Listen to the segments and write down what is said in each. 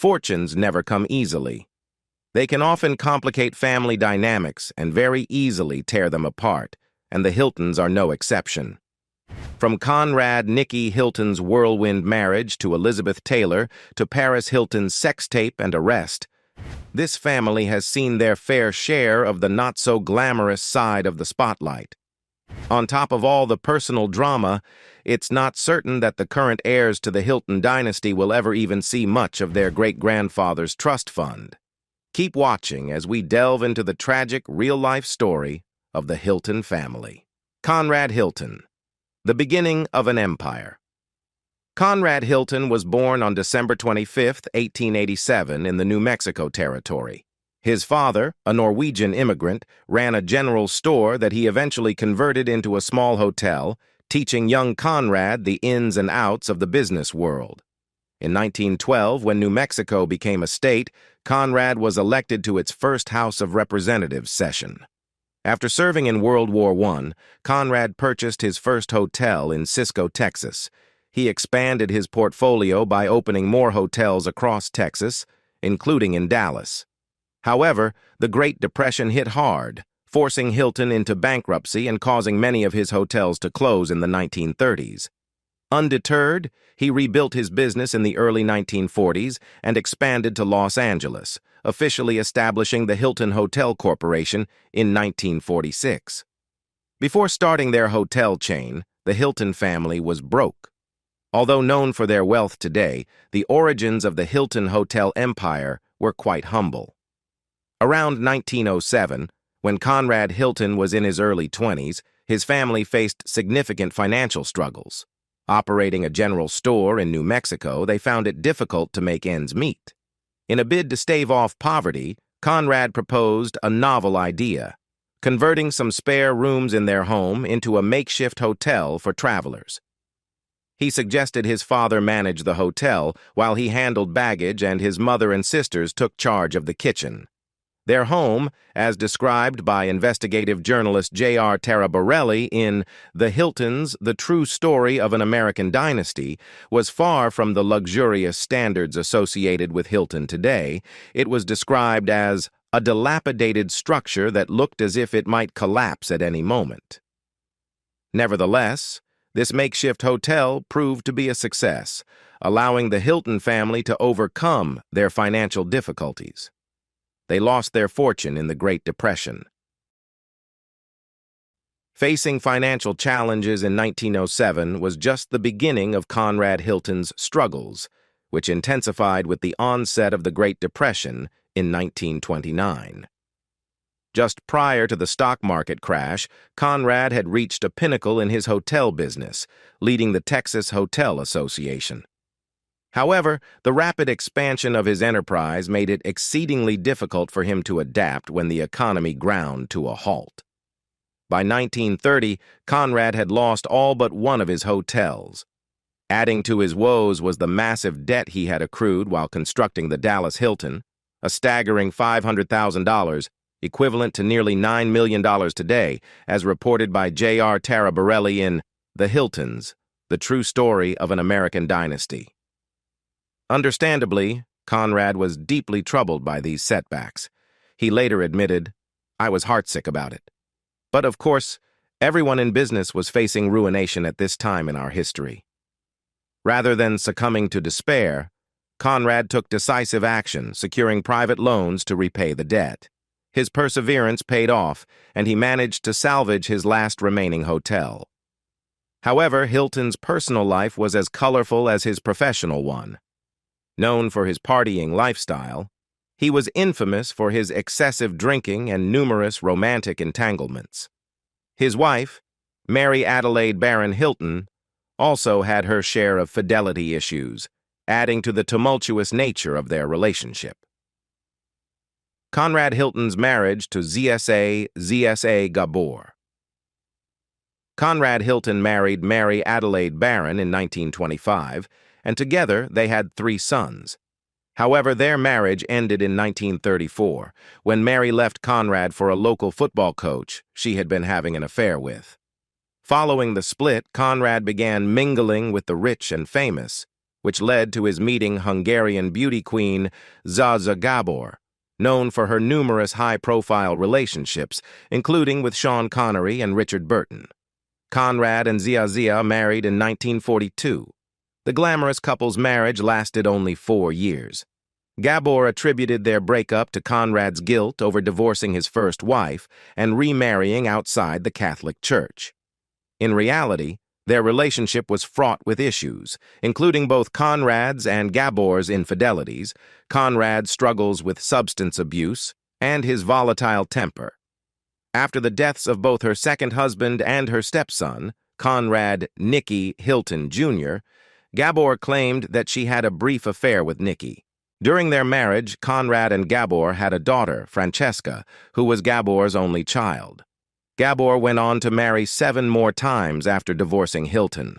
Fortunes never come easily. They can often complicate family dynamics and very easily tear them apart, and the Hiltons are no exception. From Conrad Nicky Hilton's whirlwind marriage to Elizabeth Taylor to Paris Hilton's sex tape and arrest, this family has seen their fair share of the not-so-glamorous side of the spotlight. On top of all the personal drama, it's not certain that the current heirs to the Hilton dynasty will ever even see much of their great-grandfather's trust fund. Keep watching as we delve into the tragic, real-life story of the Hilton family. Conrad Hilton, the beginning of an empire. Conrad Hilton was born on December 25, 1887, in the New Mexico Territory. His father, a Norwegian immigrant, ran a general store that he eventually converted into a small hotel, teaching young Conrad the ins and outs of the business world. In 1912, when New Mexico became a state, Conrad was elected to its first House of Representatives session. After serving in World War I, Conrad purchased his first hotel in Cisco, Texas. He expanded his portfolio by opening more hotels across Texas, including in Dallas. However, the Great Depression hit hard, forcing Hilton into bankruptcy and causing many of his hotels to close in the 1930s. Undeterred, he rebuilt his business in the early 1940s and expanded to Los Angeles, officially establishing the Hilton Hotel Corporation in 1946. Before starting their hotel chain, the Hilton family was broke. Although known for their wealth today, the origins of the Hilton hotel empire were quite humble. Around 1907, when Conrad Hilton was in his early 20s, his family faced significant financial struggles. Operating a general store in New Mexico, they found it difficult to make ends meet. In a bid to stave off poverty, Conrad proposed a novel idea, converting some spare rooms in their home into a makeshift hotel for travelers. He suggested his father manage the hotel while he handled baggage and his mother and sisters took charge of the kitchen. Their home, as described by investigative journalist J.R. Taraborelli in The Hiltons, The True Story of an American Dynasty, was far from the luxurious standards associated with Hilton today. It was described as a dilapidated structure that looked as if it might collapse at any moment. Nevertheless, this makeshift hotel proved to be a success, allowing the Hilton family to overcome their financial difficulties. They lost their fortune in the Great Depression. Facing financial challenges in 1907 was just the beginning of Conrad Hilton's struggles, which intensified with the onset of the Great Depression in 1929. Just prior to the stock market crash, Conrad had reached a pinnacle in his hotel business, leading the Texas Hotel Association. However, the rapid expansion of his enterprise made it exceedingly difficult for him to adapt when the economy ground to a halt. By 1930, Conrad had lost all but one of his hotels. Adding to his woes was the massive debt he had accrued while constructing the Dallas Hilton, a staggering $500,000, equivalent to nearly $9 million today, as reported by J.R. Taraborelli in The Hiltons, The True Story of an American Dynasty. Understandably, Conrad was deeply troubled by these setbacks. He later admitted, "I was heartsick about it." But of course, everyone in business was facing ruination at this time in our history. Rather than succumbing to despair, Conrad took decisive action, securing private loans to repay the debt. His perseverance paid off, and he managed to salvage his last remaining hotel. However, Hilton's personal life was as colorful as his professional one. Known for his partying lifestyle, he was infamous for his excessive drinking and numerous romantic entanglements. His wife, Mary Adelaide Barron Hilton, also had her share of fidelity issues, adding to the tumultuous nature of their relationship. Conrad Hilton's marriage to ZSA Gabor. Conrad Hilton married Mary Adelaide Barron in 1925, and together they had 3 sons. However, their marriage ended in 1934, when Mary left Conrad for a local football coach she had been having an affair with. Following the split, Conrad began mingling with the rich and famous, which led to his meeting Hungarian beauty queen Zsa Gabor, known for her numerous high-profile relationships, including with Sean Connery and Richard Burton. Conrad and Zsa married in 1942. The glamorous couple's marriage lasted only 4 years. Gabor attributed their breakup to Conrad's guilt over divorcing his first wife and remarrying outside the Catholic Church. In reality, their relationship was fraught with issues, including both Conrad's and Gabor's infidelities, Conrad's struggles with substance abuse, and his volatile temper. After the deaths of both her second husband and her stepson, Conrad Nicky Hilton Jr., Gabor claimed that she had a brief affair with Nicky. During their marriage, Conrad and Gabor had a daughter, Francesca, who was Gabor's only child. Gabor went on to marry 7 more times after divorcing Hilton.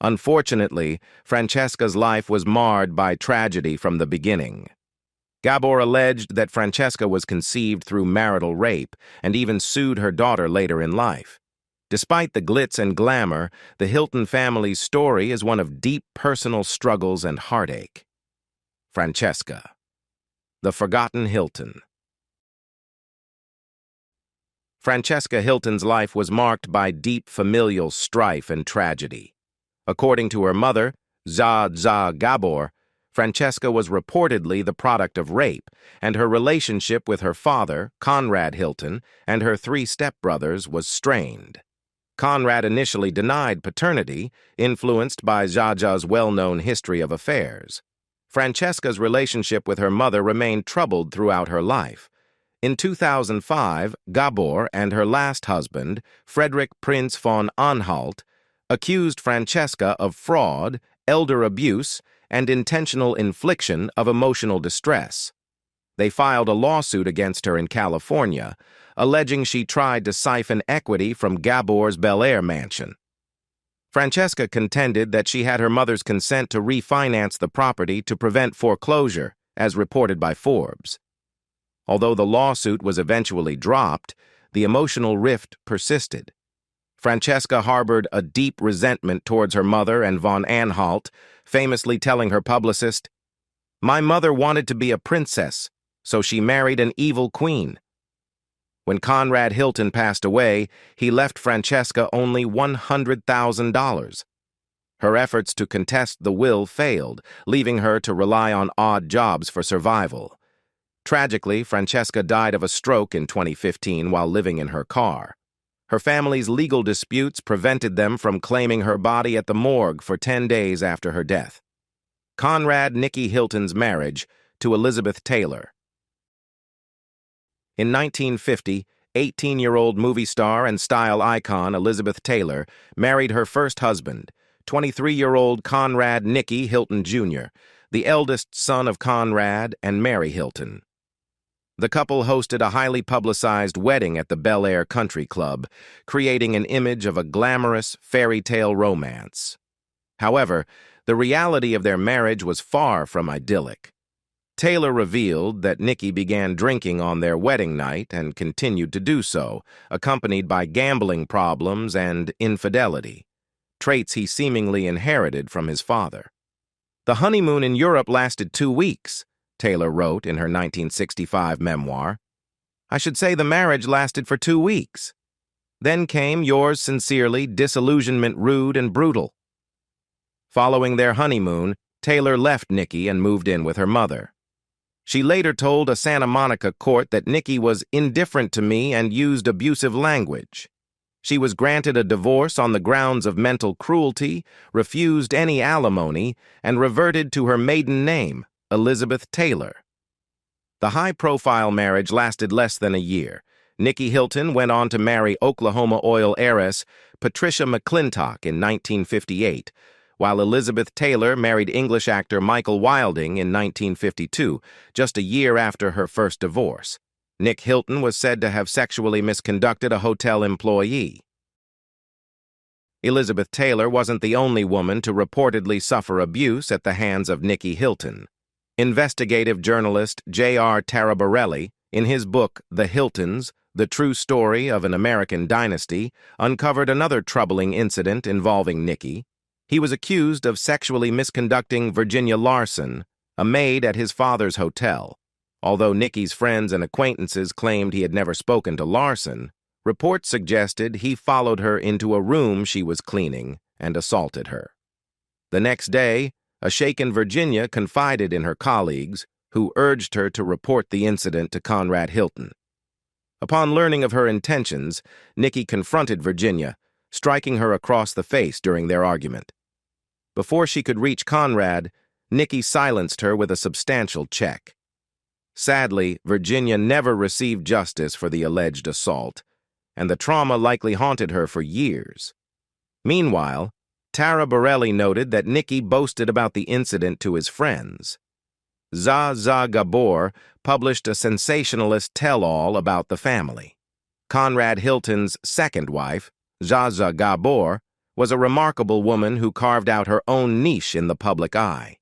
Unfortunately, Francesca's life was marred by tragedy from the beginning. Gabor alleged that Francesca was conceived through marital rape and even sued her daughter later in life. Despite the glitz and glamour, the Hilton family's story is one of deep personal struggles and heartache. Francesca, the forgotten Hilton. Francesca Hilton's life was marked by deep familial strife and tragedy. According to her mother, Zsa Gabor, Francesca was reportedly the product of rape, and her relationship with her father, Conrad Hilton, and her 3 stepbrothers was strained. Conrad initially denied paternity, influenced by Zsa's well-known history of affairs. Francesca's relationship with her mother remained troubled throughout her life. In 2005, Gabor and her last husband, Frederick Prince von Anhalt, accused Francesca of fraud, elder abuse, and intentional infliction of emotional distress. They filed a lawsuit against her in California, alleging she tried to siphon equity from Gabor's Bel Air mansion. Francesca contended that she had her mother's consent to refinance the property to prevent foreclosure, as reported by Forbes. Although the lawsuit was eventually dropped, the emotional rift persisted. Francesca harbored a deep resentment towards her mother and von Anhalt, famously telling her publicist, "My mother wanted to be a princess, so she married an evil queen." When Conrad Hilton passed away, he left Francesca only $100,000. Her efforts to contest the will failed, leaving her to rely on odd jobs for survival. Tragically, Francesca died of a stroke in 2015 while living in her car. Her family's legal disputes prevented them from claiming her body at the morgue for 10 days after her death. Conrad Nicky Hilton's marriage to Elizabeth Taylor. In 1950, 18-year-old movie star and style icon Elizabeth Taylor married her first husband, 23-year-old Conrad Nicky Hilton Jr., the eldest son of Conrad and Mary Hilton. The couple hosted a highly publicized wedding at the Bel Air Country Club, creating an image of a glamorous fairy tale romance. However, the reality of their marriage was far from idyllic. Taylor revealed that Nicky began drinking on their wedding night and continued to do so, accompanied by gambling problems and infidelity, traits he seemingly inherited from his father. "The honeymoon in Europe lasted 2 weeks," Taylor wrote in her 1965 memoir. "I should say the marriage lasted for 2 weeks. Then came, yours sincerely, disillusionment rude and brutal." Following their honeymoon, Taylor left Nicky and moved in with her mother. She later told a Santa Monica court that Nicky was indifferent to me and used abusive language. She was granted a divorce on the grounds of mental cruelty, refused any alimony, and reverted to her maiden name, Elizabeth Taylor. The high-profile marriage lasted less than a year. Nicky Hilton went on to marry Oklahoma oil heiress Patricia McClintock in 1958, while Elizabeth Taylor married English actor Michael Wilding in 1952, just a year after her first divorce. Nick Hilton was said to have sexually misconducted a hotel employee. Elizabeth Taylor wasn't the only woman to reportedly suffer abuse at the hands of Nicky Hilton. Investigative journalist J.R. Taraborelli, in his book The Hiltons, The True Story of an American Dynasty, uncovered another troubling incident involving Nicky. He was accused of sexually misconducting Virginia Larson, a maid at his father's hotel. Although Nicky's friends and acquaintances claimed he had never spoken to Larson, reports suggested he followed her into a room she was cleaning and assaulted her. The next day, a shaken Virginia confided in her colleagues, who urged her to report the incident to Conrad Hilton. Upon learning of her intentions, Nicky confronted Virginia, striking her across the face during their argument. Before she could reach Conrad, Nicky silenced her with a substantial check. Sadly, Virginia never received justice for the alleged assault, and the trauma likely haunted her for years. Meanwhile, Tara Borelli noted that Nicky boasted about the incident to his friends. Zsa Gabor published a sensationalist tell-all about the family. Conrad Hilton's second wife, Zsa Gabor, was a remarkable woman who carved out her own niche in the public eye.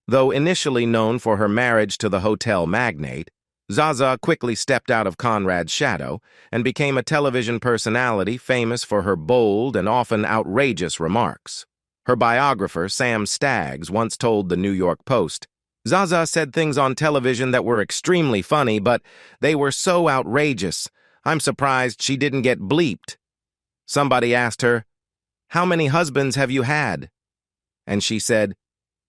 Though initially known for her marriage to the hotel magnate, Zsa quickly stepped out of Conrad's shadow and became a television personality famous for her bold and often outrageous remarks. Her biographer, Sam Staggs, once told the New York Post, "Zsa said things on television that were extremely funny, but they were so outrageous, I'm surprised she didn't get bleeped." Somebody asked her, "How many husbands have you had?" And she said,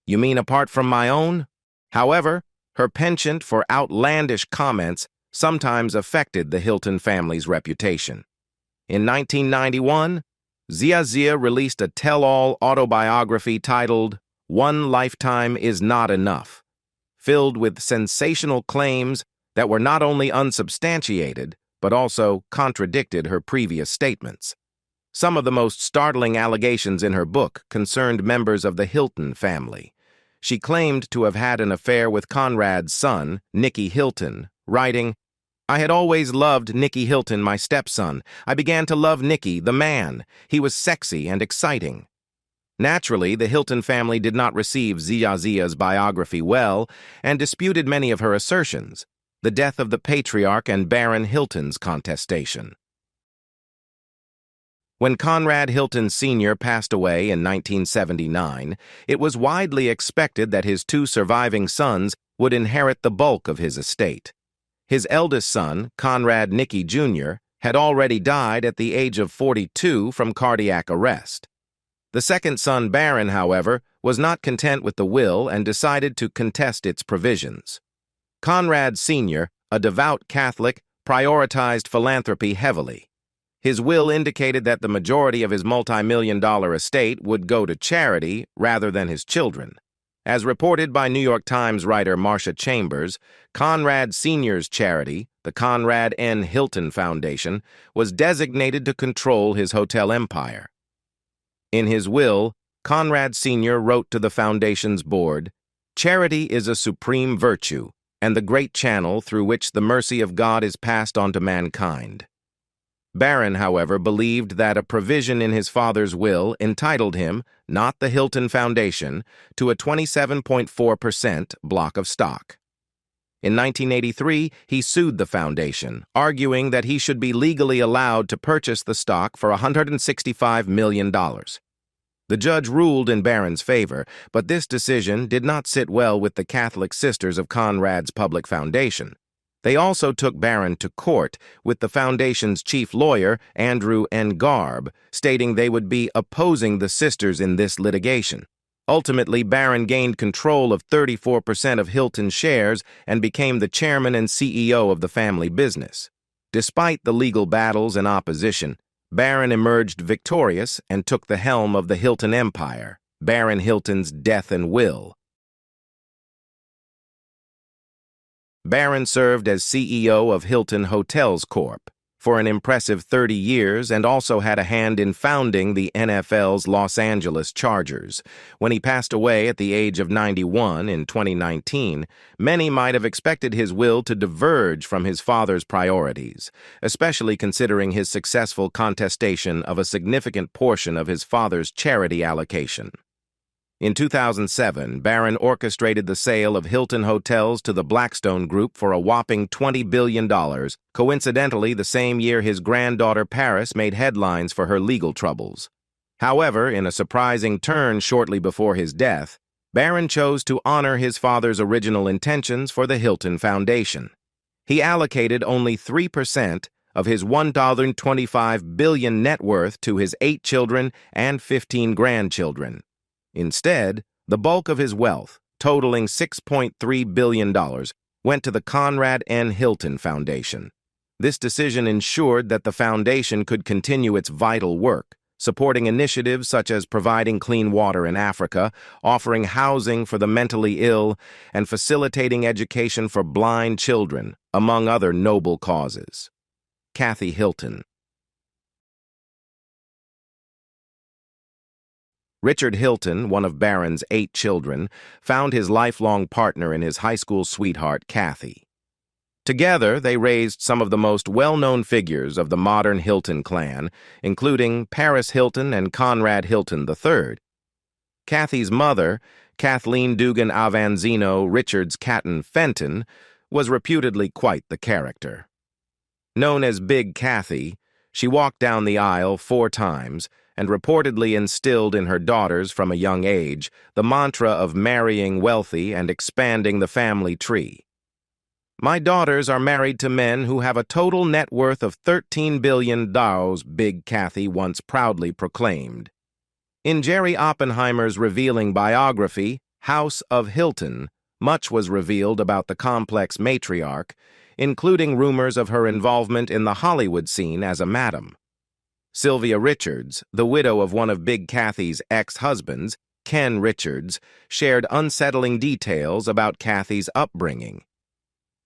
"You mean apart from my own?" However, her penchant for outlandish comments sometimes affected the Hilton family's reputation. In 1991, Zsa released a tell-all autobiography titled "One Lifetime Is Not Enough," filled with sensational claims that were not only unsubstantiated, but also contradicted her previous statements. Some of the most startling allegations in her book concerned members of the Hilton family. She claimed to have had an affair with Conrad's son, Nicky Hilton, writing, "I had always loved Nicky Hilton, my stepson. I began to love Nicky, the man. He was sexy and exciting." Naturally, the Hilton family did not receive Zsa's biography well and disputed many of her assertions, the death of the patriarch and Baron Hilton's contestation. When Conrad Hilton Sr. passed away in 1979, it was widely expected that his two surviving sons would inherit the bulk of his estate. His eldest son, Conrad Nicky Jr., had already died at the age of 42 from cardiac arrest. The second son, Baron, however, was not content with the will and decided to contest its provisions. Conrad Sr., a devout Catholic, prioritized philanthropy heavily. His will indicated that the majority of his multi-million-dollar estate would go to charity rather than his children. As reported by New York Times writer Marcia Chambers, Conrad Sr.'s charity, the Conrad N. Hilton Foundation, was designated to control his hotel empire. In his will, Conrad Sr. wrote to the foundation's board, "Charity is a supreme virtue and the great channel through which the mercy of God is passed on to mankind." Baron, however, believed that a provision in his father's will entitled him, not the Hilton Foundation, to a 27.4% block of stock. In 1983, he sued the foundation, arguing that he should be legally allowed to purchase the stock for $165 million. The judge ruled in Baron's favor, but this decision did not sit well with the Catholic Sisters of Conrad's public foundation. They also took Baron to court with the foundation's chief lawyer, Andrew N. Garb, stating they would be opposing the sisters in this litigation. Ultimately, Baron gained control of 34% of Hilton shares and became the chairman and CEO of the family business. Despite the legal battles and opposition, Baron emerged victorious and took the helm of the Hilton empire, Baron Hilton's death and will. Baron served as CEO of Hilton Hotels Corp. for an impressive 30 years and also had a hand in founding the NFL's Los Angeles Chargers. When he passed away at the age of 91 in 2019, many might have expected his will to diverge from his father's priorities, especially considering his successful contestation of a significant portion of his father's charity allocation. In 2007, Barron orchestrated the sale of Hilton Hotels to the Blackstone Group for a whopping $20 billion, coincidentally the same year his granddaughter Paris made headlines for her legal troubles. However, in a surprising turn shortly before his death, Barron chose to honor his father's original intentions for the Hilton Foundation. He allocated only 3% of his $1.25 billion net worth to his 8 children and 15 grandchildren. Instead, the bulk of his wealth, totaling $6.3 billion, went to the Conrad N. Hilton Foundation. This decision ensured that the foundation could continue its vital work, supporting initiatives such as providing clean water in Africa, offering housing for the mentally ill, and facilitating education for blind children, among other noble causes. Kathy Hilton. Richard Hilton, one of Barron's 8 children, found his lifelong partner in his high school sweetheart, Kathy. Together, they raised some of the most well-known figures of the modern Hilton clan, including Paris Hilton and Conrad Hilton III. Kathy's mother, Kathleen Dugan Avanzino Richards Catton Fenton, was reputedly quite the character. Known as Big Kathy, she walked down the aisle 4 times and reportedly instilled in her daughters from a young age the mantra of marrying wealthy and expanding the family tree. "My daughters are married to men who have a total net worth of $13 billion, Big Kathy once proudly proclaimed. In Jerry Oppenheimer's revealing biography, House of Hilton, much was revealed about the complex matriarch, including rumors of her involvement in the Hollywood scene as a madam. Sylvia Richards, the widow of one of Big Kathy's ex-husbands, Ken Richards, shared unsettling details about Kathy's upbringing.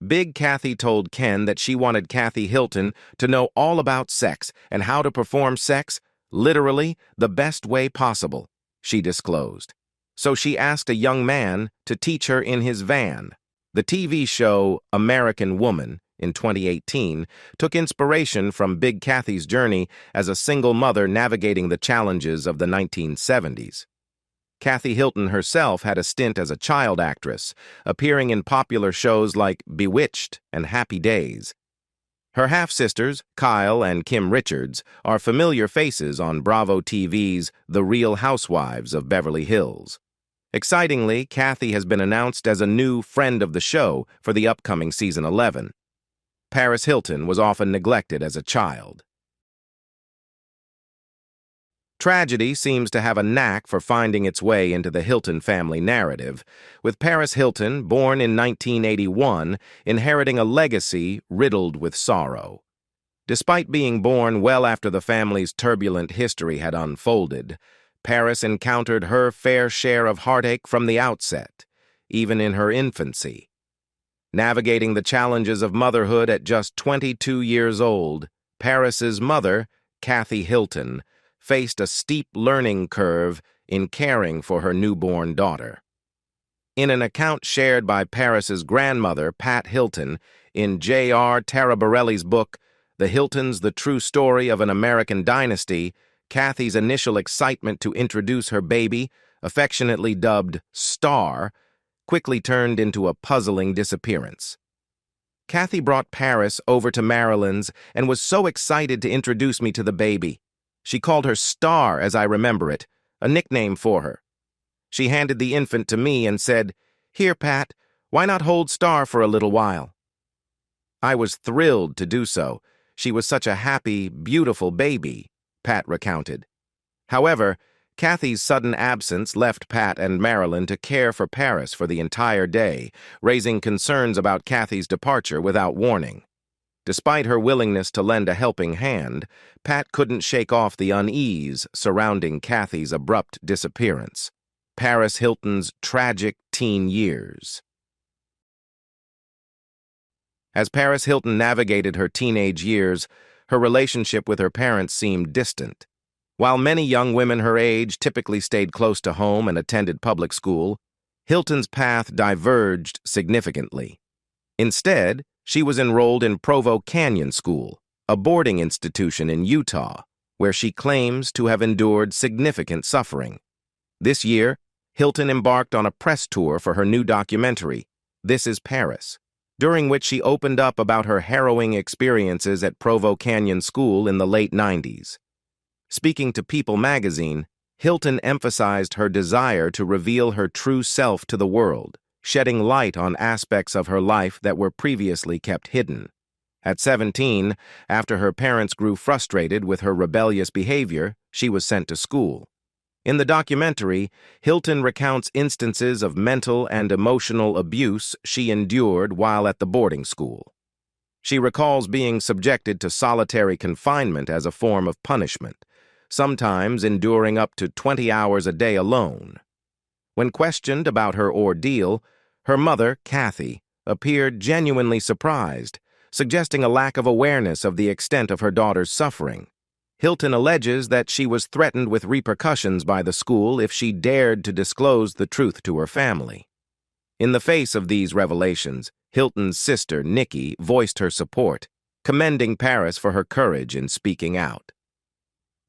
Big Kathy told Ken that she wanted Kathy Hilton to know all about sex and how to perform sex, literally, the best way possible, she disclosed. So she asked a young man to teach her in his van. The TV show American Woman, in 2018, took inspiration from Big Kathy's journey as a single mother navigating the challenges of the 1970s. Kathy Hilton herself had a stint as a child actress, appearing in popular shows like Bewitched and Happy Days. Her half-sisters, Kyle and Kim Richards, are familiar faces on Bravo TV's The Real Housewives of Beverly Hills. Excitingly, Kathy has been announced as a new friend of the show for the upcoming season 11. Paris Hilton was often neglected as a child. Tragedy seems to have a knack for finding its way into the Hilton family narrative, with Paris Hilton, born in 1981, inheriting a legacy riddled with sorrow. Despite being born well after the family's turbulent history had unfolded, Paris encountered her fair share of heartache from the outset, even in her infancy. Navigating the challenges of motherhood at just 22 years old, Paris's mother, Kathy Hilton, faced a steep learning curve in caring for her newborn daughter. In an account shared by Paris's grandmother, Pat Hilton, in J.R. Taraborelli's book, The Hiltons, The True Story of an American Dynasty, Kathy's initial excitement to introduce her baby, affectionately dubbed Star, quickly turned into a puzzling disappearance. Kathy brought Paris over to Maryland's and was so excited to introduce me to the baby. She called her Star, as I remember it, a nickname for her. She handed the infant to me and said, "Here, Pat, why not hold Star for a little while?" I was thrilled to do so. She was such a happy, beautiful baby, Pat recounted. However, Kathy's sudden absence left Pat and Marilyn to care for Paris for the entire day, raising concerns about Kathy's departure without warning. Despite her willingness to lend a helping hand, Pat couldn't shake off the unease surrounding Kathy's abrupt disappearance. Paris Hilton's tragic teen years. As Paris Hilton navigated her teenage years, her relationship with her parents seemed distant. While many young women her age typically stayed close to home and attended public school, Hilton's path diverged significantly. Instead, she was enrolled in Provo Canyon School, a boarding institution in Utah, where she claims to have endured significant suffering. This year, Hilton embarked on a press tour for her new documentary, This is Paris, during which she opened up about her harrowing experiences at Provo Canyon School in the late 90s. Speaking to People magazine, Hilton emphasized her desire to reveal her true self to the world, shedding light on aspects of her life that were previously kept hidden. At 17, after her parents grew frustrated with her rebellious behavior, she was sent to school. In the documentary, Hilton recounts instances of mental and emotional abuse she endured while at the boarding school. She recalls being subjected to solitary confinement as a form of punishment, sometimes enduring up to 20 hours a day alone. When questioned about her ordeal, her mother, Kathy, appeared genuinely surprised, suggesting a lack of awareness of the extent of her daughter's suffering. Hilton alleges that she was threatened with repercussions by the school if she dared to disclose the truth to her family. In the face of these revelations, Hilton's sister, Nicky, voiced her support, commending Paris for her courage in speaking out.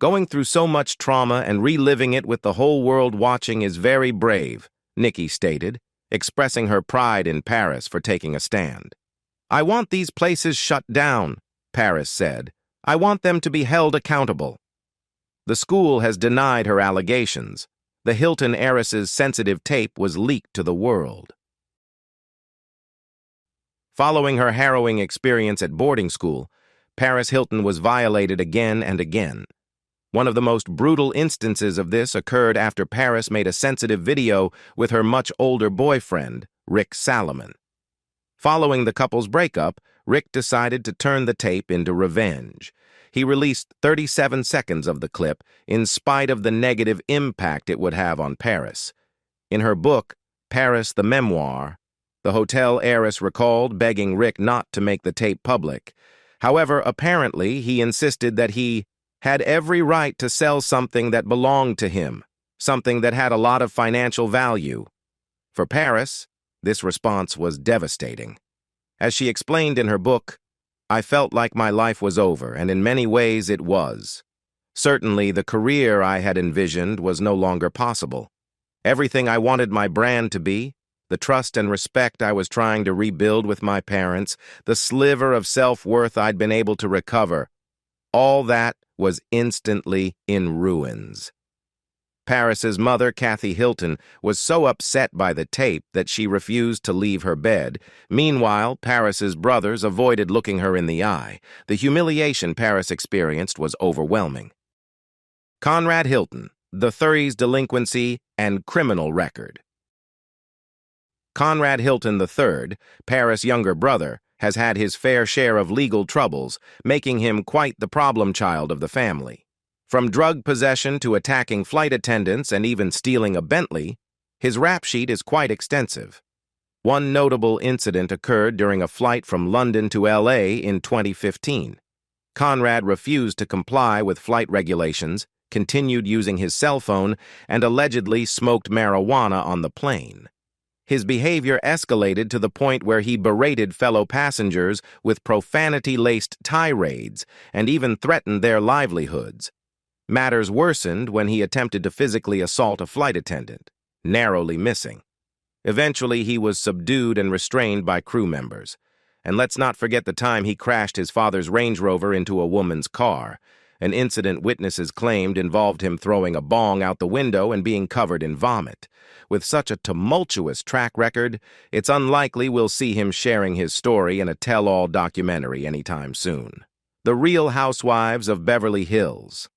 "Going through so much trauma and reliving it with the whole world watching is very brave," Nicky stated, expressing her pride in Paris for taking a stand. "I want these places shut down," Paris said. "I want them to be held accountable." The school has denied her allegations. The Hilton heiress's sensitive tape was leaked to the world. Following her harrowing experience at boarding school, Paris Hilton was violated again and again. One of the most brutal instances of this occurred after Paris made a sensitive video with her much older boyfriend, Rick Salomon. Following the couple's breakup, Rick decided to turn the tape into revenge. He released 37 seconds of the clip in spite of the negative impact it would have on Paris. In her book, Paris the Memoir, the hotel heiress recalled begging Rick not to make the tape public. However, apparently, he insisted that he had every right to sell something that belonged to him, something that had a lot of financial value. For Paris, this response was devastating. As she explained in her book, "I felt like my life was over, and in many ways it was. Certainly, the career I had envisioned was no longer possible. Everything I wanted my brand to be, the trust and respect I was trying to rebuild with my parents, the sliver of self-worth I'd been able to recover, all that was instantly in ruins." Paris's mother, Kathy Hilton, was so upset by the tape that she refused to leave her bed. Meanwhile, Paris's brothers avoided looking her in the eye. The humiliation Paris experienced was overwhelming. Conrad Hilton, III's delinquency and criminal record. Conrad Hilton III, Paris' younger brother, has had his fair share of legal troubles, making him quite the problem child of the family. From drug possession to attacking flight attendants and even stealing a Bentley, his rap sheet is quite extensive. One notable incident occurred during a flight from London to LA in 2015. Conrad refused to comply with flight regulations, continued using his cell phone, and allegedly smoked marijuana on the plane. His behavior escalated to the point where he berated fellow passengers with profanity-laced tirades and even threatened their livelihoods. Matters worsened when he attempted to physically assault a flight attendant, narrowly missing. Eventually, he was subdued and restrained by crew members. And let's not forget the time he crashed his father's Range Rover into a woman's car, an incident witnesses claimed involved him throwing a bong out the window and being covered in vomit. With such a tumultuous track record, it's unlikely we'll see him sharing his story in a tell-all documentary anytime soon. The Real Housewives of Beverly Hills.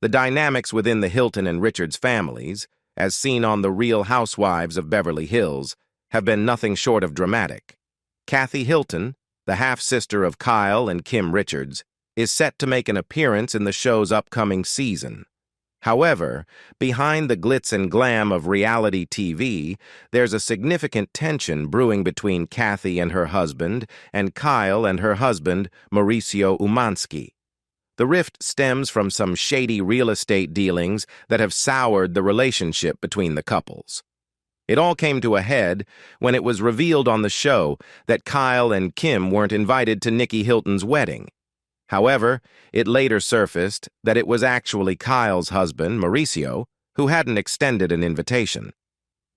The dynamics within the Hilton and Richards families, as seen on The Real Housewives of Beverly Hills, have been nothing short of dramatic. Kathy Hilton, the half-sister of Kyle and Kim Richards, is set to make an appearance in the show's upcoming season. However, behind the glitz and glam of reality TV, there's a significant tension brewing between Kathy and her husband and Kyle and her husband, Mauricio Umansky. The rift stems from some shady real estate dealings that have soured the relationship between the couples. It all came to a head when it was revealed on the show that Kyle and Kim weren't invited to Nicky Hilton's wedding. However, it later surfaced that it was actually Kyle's husband, Mauricio, who hadn't extended an invitation.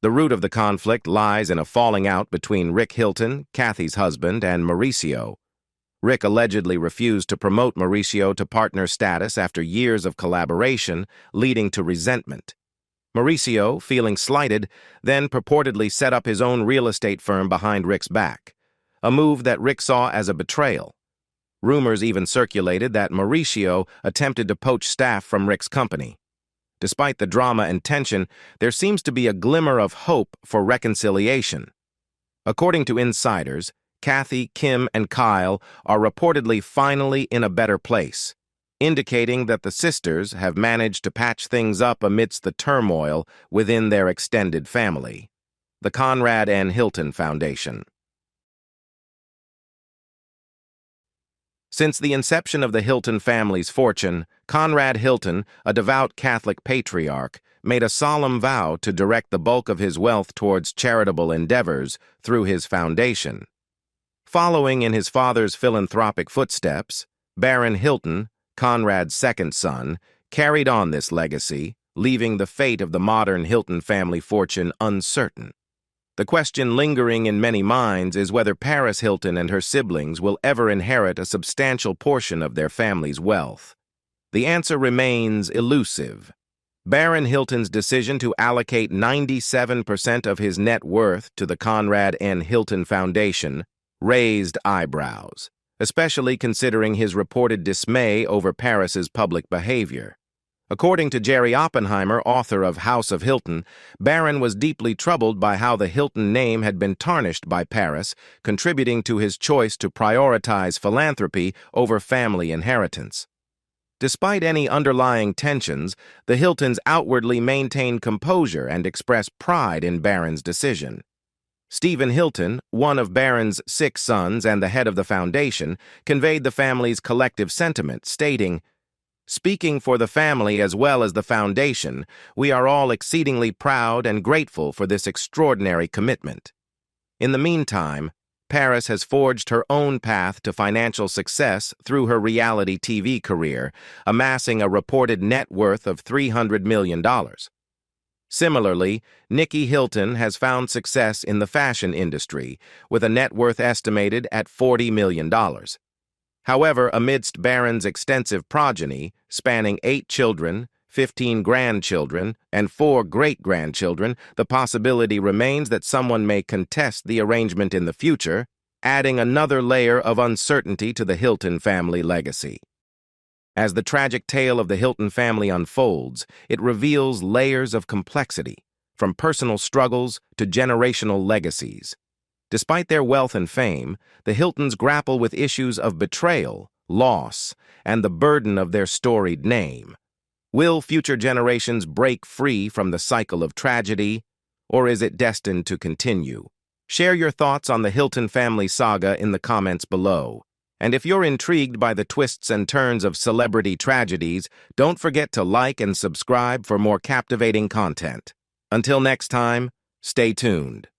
The root of the conflict lies in a falling out between Rick Hilton, Kathy's husband, and Mauricio. Rick allegedly refused to promote Mauricio to partner status after years of collaboration, leading to resentment. Mauricio, feeling slighted, then purportedly set up his own real estate firm behind Rick's back, a move that Rick saw as a betrayal. Rumors even circulated that Mauricio attempted to poach staff from Rick's company. Despite the drama and tension, there seems to be a glimmer of hope for reconciliation. According to insiders, Kathy, Kim, and Kyle are reportedly finally in a better place, indicating that the sisters have managed to patch things up amidst the turmoil within their extended family. The Conrad and Hilton Foundation. Since the inception of the Hilton family's fortune, Conrad Hilton, a devout Catholic patriarch, made a solemn vow to direct the bulk of his wealth towards charitable endeavors through his foundation. Following in his father's philanthropic footsteps, Baron Hilton, Conrad's second son, carried on this legacy, leaving the fate of the modern Hilton family fortune uncertain. The question lingering in many minds is whether Paris Hilton and her siblings will ever inherit a substantial portion of their family's wealth. The answer remains elusive. Baron Hilton's decision to allocate 97% of his net worth to the Conrad and Hilton Foundation raised eyebrows, especially considering his reported dismay over Paris's public behavior. According to Jerry Oppenheimer, author of House of Hilton, Baron was deeply troubled by how the Hilton name had been tarnished by Paris, contributing to his choice to prioritize philanthropy over family inheritance. Despite any underlying tensions, the Hiltons outwardly maintained composure and expressed pride in Baron's decision. Stephen Hilton, one of Baron's 6 sons and the head of the foundation, conveyed the family's collective sentiment, stating, "Speaking for the family as well as the foundation, we are all exceedingly proud and grateful for this extraordinary commitment." In the meantime, Paris has forged her own path to financial success through her reality TV career, amassing a reported net worth of $300 million. Similarly, Nicky Hilton has found success in the fashion industry, with a net worth estimated at $40 million. However, amidst Baron's extensive progeny, spanning 8 children, 15 grandchildren, and 4 great-grandchildren, the possibility remains that someone may contest the arrangement in the future, adding another layer of uncertainty to the Hilton family legacy. As the tragic tale of the Hilton family unfolds, it reveals layers of complexity, from personal struggles to generational legacies. Despite their wealth and fame, the Hiltons grapple with issues of betrayal, loss, and the burden of their storied name. Will future generations break free from the cycle of tragedy, or is it destined to continue? Share your thoughts on the Hilton family saga in the comments below. And if you're intrigued by the twists and turns of celebrity tragedies, don't forget to like and subscribe for more captivating content. Until next time, stay tuned.